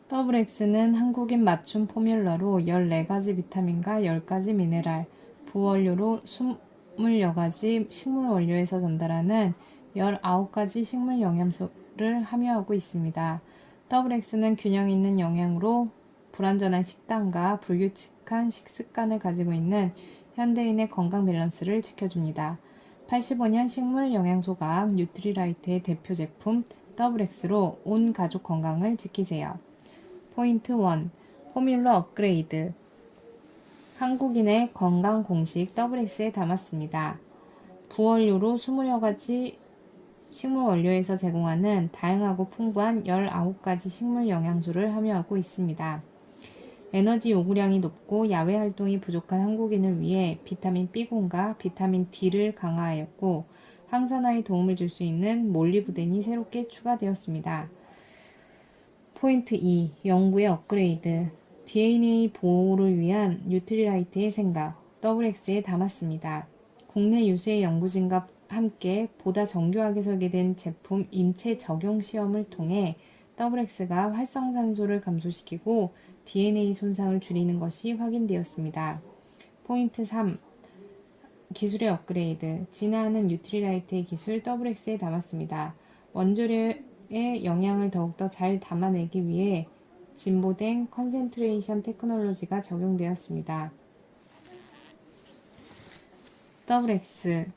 XX는 한국인 맞춤 포뮬러로 14가지 비타민과 10가지 미네랄, 부원료로 20여가지 식물 원료에서 전달하는 19가지 식물 영양소를 함유하고 있습니다. XX는 균형 있는 영양으로 불완전한 식단과 불규칙한 식습관을 가지고 있는 현대인의 건강 밸런스를 지켜줍니다. 85년 식물 영양소과학 뉴트리라이트의 대표 제품 XX로 온 가족 건강을 지키세요. 포인트 1. 포뮬러 업그레이드. 한국인의 건강 공식 XX에 담았습니다. 부원료로 20여가지 식물 원료에서 제공하는 다양하고 풍부한 19가지 식물 영양소를 함유하고 있습니다. 에너지 요구량이 높고 야외 활동이 부족한 한국인을 위해 비타민 B군과 비타민 D를 강화하였고 항산화에 도움을 줄 수 있는 몰리브덴이 새롭게 추가되었습니다. 포인트 2. 연구의 업그레이드. DNA 보호를 위한 뉴트리라이트의 생각, XX에 담았습니다. 국내 유수의 연구진과 함께 보다 정교하게 설계된 제품 인체 적용 시험을 통해 XX가 활성산소를 감소시키고 DNA 손상을 줄이는 것이 확인되었습니다. 포인트 3. 기술의 업그레이드. 진화하는 뉴트리라이트의 기술 XX에 담았습니다. 원재료의 영양을 더욱더 잘 담아내기 위해 진보된 컨센트레이션 테크놀로지가 적용되었습니다. XX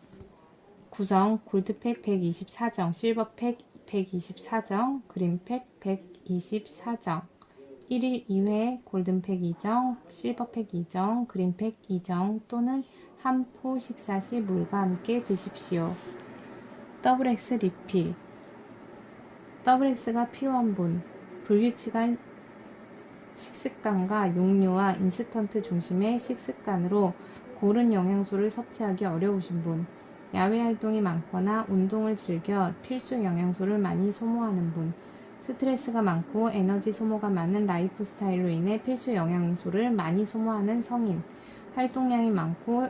구성 골드팩 124정, 실버팩 124정, 그린팩 124정 1일 2회 골든팩 2정, 실버팩 2정, 그린팩 2정 또는 한 포 식사 시 물과 함께 드십시오. XX 리필. XX가 필요한 분, 불규칙한 식습관과 용료와 인스턴트 중심의 식습관으로 고른 영양소를 섭취하기 어려우신 분, 야외 활동이 많거나 운동을 즐겨 필수 영양소를 많이 소모하는 분, 스트레스가 많고 에너지 소모가 많은 라이프 스타일로 인해 필수 영양소를 많이 소모하는 성인, 활동량이 많고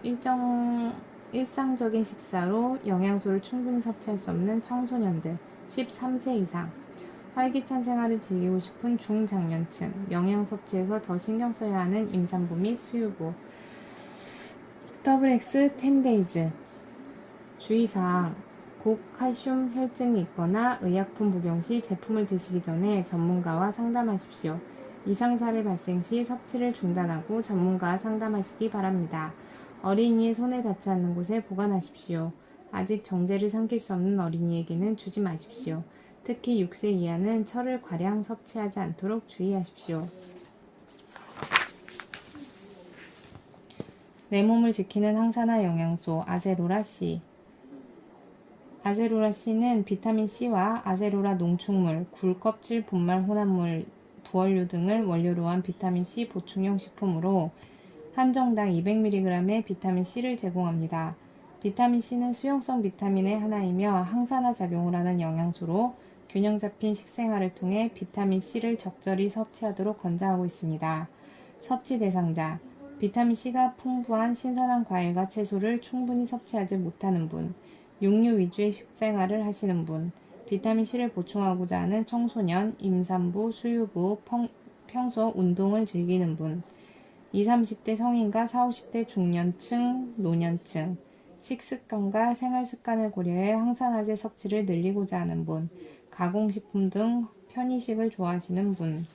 일상적인 식사로 영양소를 충분히 섭취할 수 없는 청소년들, 13세 이상, 활기찬 생활을 즐기고 싶은 중장년층, 영양 섭취에서 더 신경 써야 하는 임산부 및 수유부. XX 10days. 주의사항. 고칼슘 혈증이 있거나 의약품 복용 시 제품을 드시기 전에 전문가와 상담하십시오. 이상 사례 발생 시 섭취를 중단하고 전문가와 상담하시기 바랍니다. 어린이의 손에 닿지 않는 곳에 보관하십시오. 아직 정제를 삼킬 수 없는 어린이에게는 주지 마십시오. 특히 6세 이하는 철을 과량 섭취하지 않도록 주의하십시오. 내 몸을 지키는 항산화 영양소 아제로라 C. 아제로라 C는 비타민 C와 아제로라 농축물, 굴 껍질 분말 혼합물, 부원료 등을 원료로 한 비타민 C 보충용 식품으로 한정당 200mg의 비타민 C를 제공합니다. 비타민 C는 수용성 비타민의 하나이며 항산화 작용을 하는 영양소로 균형 잡힌 식생활을 통해 비타민 C를 적절히 섭취하도록 권장하고 있습니다. 섭취 대상자. 비타민 C가 풍부한 신선한 과일과 채소를 충분히 섭취하지 못하는 분, 육류 위주의 식생활을 하시는 분, 비타민 C를 보충하고자 하는 청소년, 임산부, 수유부, 평소 운동을 즐기는 분, 20, 30대 성인과 40, 50대 중년층, 노년층, 식습관과 생활습관을 고려해 항산화제 섭취를 늘리고자 하는 분, 가공식품 등 편의식을 좋아하시는 분.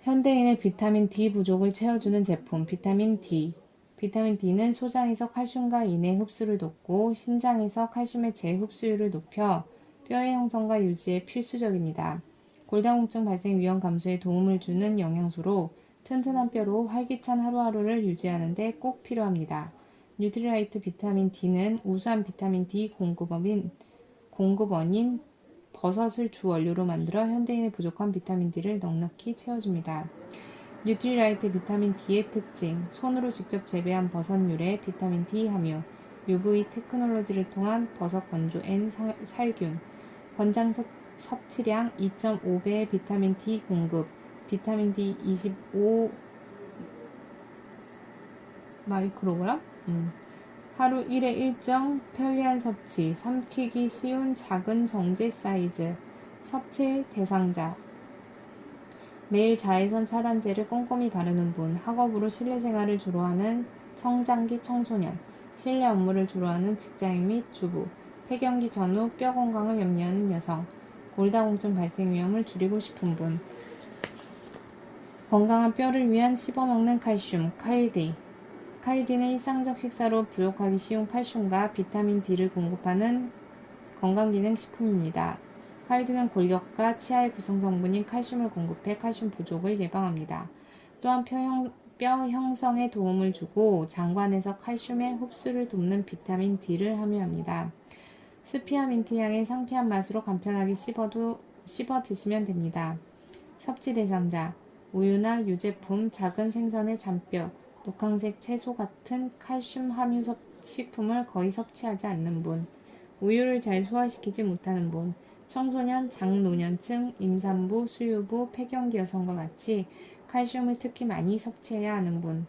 현대인의 비타민 D 부족을 채워주는 제품 비타민 D. 비타민 D는 소장에서 칼슘과 인의 흡수를 돕고 신장에서 칼슘의 재흡수율을 높여 뼈의 형성과 유지에 필수적입니다. 골다공증 발생 위험 감소에 도움을 주는 영양소로 튼튼한 뼈로 활기찬 하루하루를 유지하는 데 꼭 필요합니다. 뉴트리라이트 비타민 D는 우수한 비타민 D 공급원인 버섯을 주 원료로 만들어 현대인의 부족한 비타민 D를 넉넉히 채워줍니다. 뉴트리라이트 비타민 D의 특징, 손으로 직접 재배한 버섯 유래 비타민 D 함유, UV 테크놀로지를 통한 버섯 건조 N 살균, 권장 섭취량 2.5배의 비타민 D 공급, 비타민 D 25 마이크로그램? 하루 1회 일정 편리한 섭취, 삼키기 쉬운 작은 정제 사이즈, 섭취 대상자, 매일 자외선 차단제를 꼼꼼히 바르는 분, 학업으로 실내 생활을 주로 하는 성장기 청소년, 실내 업무를 주로 하는 직장인 및 주부, 폐경기 전후 뼈 건강을 염려하는 여성, 골다공증 발생 위험을 줄이고 싶은 분, 건강한 뼈를 위한 씹어먹는 칼슘, 칼디. 칼디는 일상적 식사로 부족하기 쉬운 칼슘과 비타민 D를 공급하는 건강기능식품입니다. 칼디는 골격과 치아의 구성성분인 칼슘을 공급해 칼슘 부족을 예방합니다. 또한 뼈 형성에 도움을 주고 장관에서 칼슘의 흡수를 돕는 비타민 D를 함유합니다. 스피어민트 향의 상쾌한 맛으로 간편하게 씹어 드시면 됩니다. 섭취 대상자, 우유나 유제품, 작은 생선의 잔뼈, 녹황색 채소 같은 칼슘 함유 식품을 거의 섭취하지 않는 분, 우유를 잘 소화시키지 못하는 분, 청소년, 장노년층, 임산부, 수유부, 폐경기 여성과 같이 칼슘을 특히 많이 섭취해야 하는 분,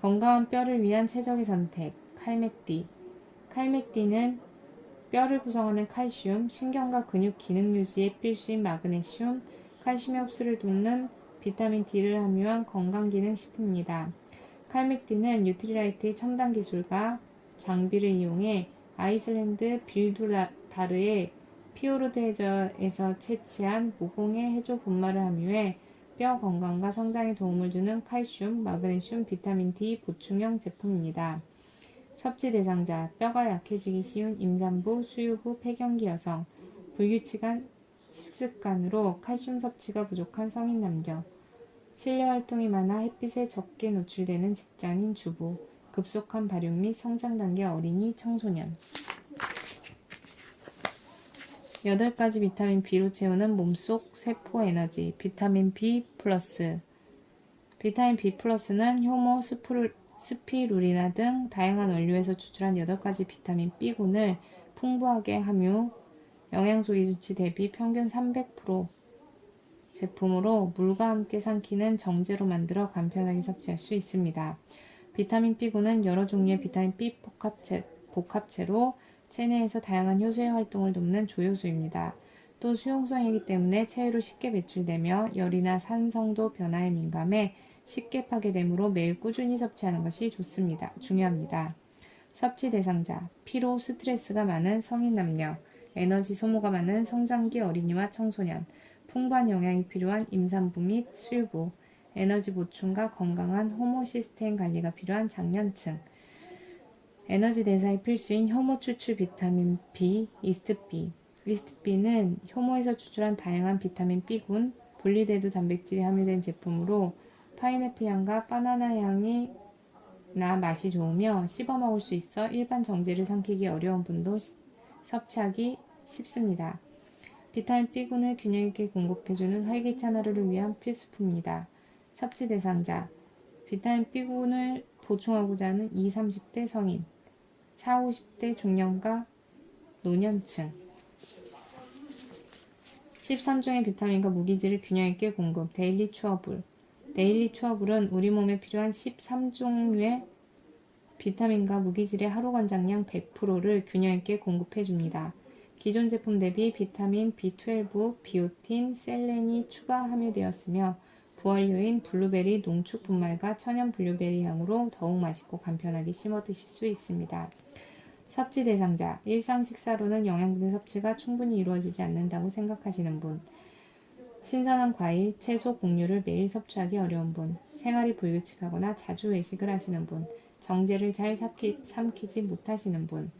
건강한 뼈를 위한 최적의 선택, 칼맥디. 칼맥디는 뼈를 구성하는 칼슘, 신경과 근육 기능 유지에 필수인 마그네슘, 칼슘의 흡수를 돕는 비타민 D를 함유한 건강기능식품입니다. 칼맥디는 뉴트리라이트의 첨단 기술과 장비를 이용해 아이슬란드 빌두다르의 피오르드 해저에서 채취한 무공해 해조 분말을 함유해 뼈 건강과 성장에 도움을 주는 칼슘, 마그네슘, 비타민 D 보충형 제품입니다. 섭취 대상자, 뼈가 약해지기 쉬운 임산부, 수유부, 폐경기 여성, 불규칙한 식습관으로 칼슘 섭취가 부족한 성인 남녀, 실내 활동이 많아 햇빛에 적게 노출되는 직장인 주부, 급속한 발육 및 성장 단계 어린이, 청소년. 8가지 비타민 B로 채우는 몸속 세포 에너지, 비타민 B 플러스. 비타민 B 플러스는 효모, 스피루리나 등 다양한 원료에서 추출한 8가지 비타민 B군을 풍부하게 함유, 영양소 이수치 대비 평균 300% 제품으로 물과 함께 삼키는 정제로 만들어 간편하게 섭취할 수 있습니다. 비타민 B군은 여러 종류의 비타민 B 복합체로 체내에서 다양한 효소의 활동을 돕는 조효소입니다. 또 수용성이기 때문에 체외로 쉽게 배출되며 열이나 산성도 변화에 민감해 쉽게 파괴되므로 매일 꾸준히 섭취하는 것이 중요합니다. 섭취 대상자, 피로, 스트레스가 많은 성인 남녀, 에너지 소모가 많은 성장기 어린이와 청소년, 풍부한 영양이 필요한 임산부 및 수유부, 에너지 보충과 건강한 호모시스템 관리가 필요한 장년층, 에너지 대사에 필수인 효모 추출 비타민 B, 이스트B. 이스트B는 효모에서 추출한 다양한 비타민 B군, 분리대두 단백질이 함유된 제품으로 파인애플 향과 바나나 향이 나 맛이 좋으며 씹어 먹을 수 있어 일반 정제를 삼키기 어려운 분도 섭취하기 쉽습니다. 비타민 B군을 균형 있게 공급해주는 활기찬 하루를 위한 필수품입니다. 섭취 대상자, 비타민 B군을 보충하고자 하는 20, 30대 성인, 40, 50대 중년과 노년층. 13종의 비타민과 무기질을 균형 있게 공급, 데일리 추어불. 데일리 추어불은 우리 몸에 필요한 13종류의 비타민과 무기질의 하루 권장량 100%를 균형 있게 공급해 줍니다. 기존 제품 대비 비타민 B12, 비오틴, 셀렌이 추가 함유되었으며 부원료인 블루베리 농축 분말과 천연 블루베리 향으로 더욱 맛있고 간편하게 씹어 드실 수 있습니다. 섭취 대상자, 일상 식사로는 영양분의 섭취가 충분히 이루어지지 않는다고 생각하시는 분, 신선한 과일, 채소, 곡류를 매일 섭취하기 어려운 분, 생활이 불규칙하거나 자주 외식을 하시는 분, 정제를 잘 삼키지 못하시는 분,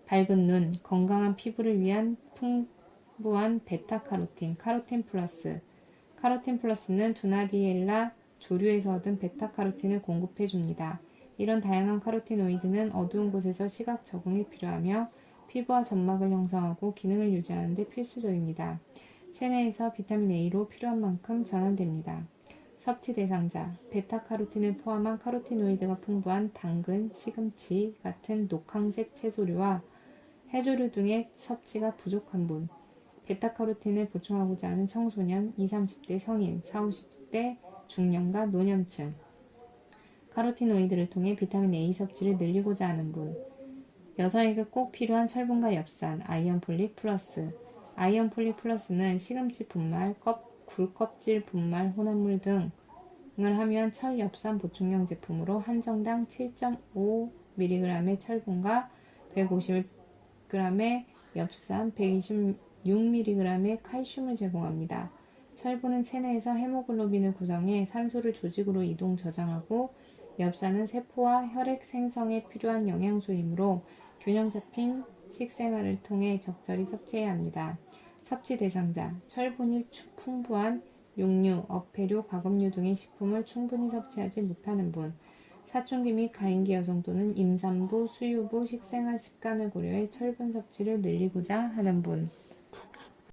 밝은 눈, 건강한 피부를 위한 풍부한 베타카로틴, 카로틴 플러스. 카로틴 플러스는 두나리엘라 조류에서 얻은 베타카로틴을 공급해 줍니다. 이런 다양한 카로티노이드는 어두운 곳에서 시각 적응이 필요하며 피부와 점막을 형성하고 기능을 유지하는 데 필수적입니다. 체내에서 비타민 A로 필요한 만큼 전환됩니다. 섭취 대상자, 베타카로틴을 포함한 카로티노이드가 풍부한 당근, 시금치 같은 녹황색 채소류와 해조류 등의 섭취가 부족한 분, 베타카로틴을 보충하고자 하는 청소년, 20, 30대 성인, 40, 50대 중년과 노년층, 카로티노이드를 통해 비타민 A 섭취를 늘리고자 하는 분, 여성에게 꼭 필요한 철분과 엽산, 아이언 폴릭 플러스. 아이언 폴릭 플러스는 시금치 분말, 굴껍질, 분말, 혼합물 등을 하면 철엽산 보충형 제품으로 한정당 7.5mg의 철분과 150g의 엽산, 126mg의 칼슘을 제공합니다. 철분은 체내에서 헤모글로빈을 구성해 산소를 조직으로 이동 저장하고, 엽산은 세포와 혈액 생성에 필요한 영양소이므로 균형 잡힌 식생활을 통해 적절히 섭취해야 합니다. 섭취 대상자: 철분이 풍부한 육류, 어패류, 가금류 등의 식품을 충분히 섭취하지 못하는 분, 사춘기 및 가임기 여성 또는 임산부, 수유부, 식생활 습관을 고려해 철분 섭취를 늘리고자 하는 분.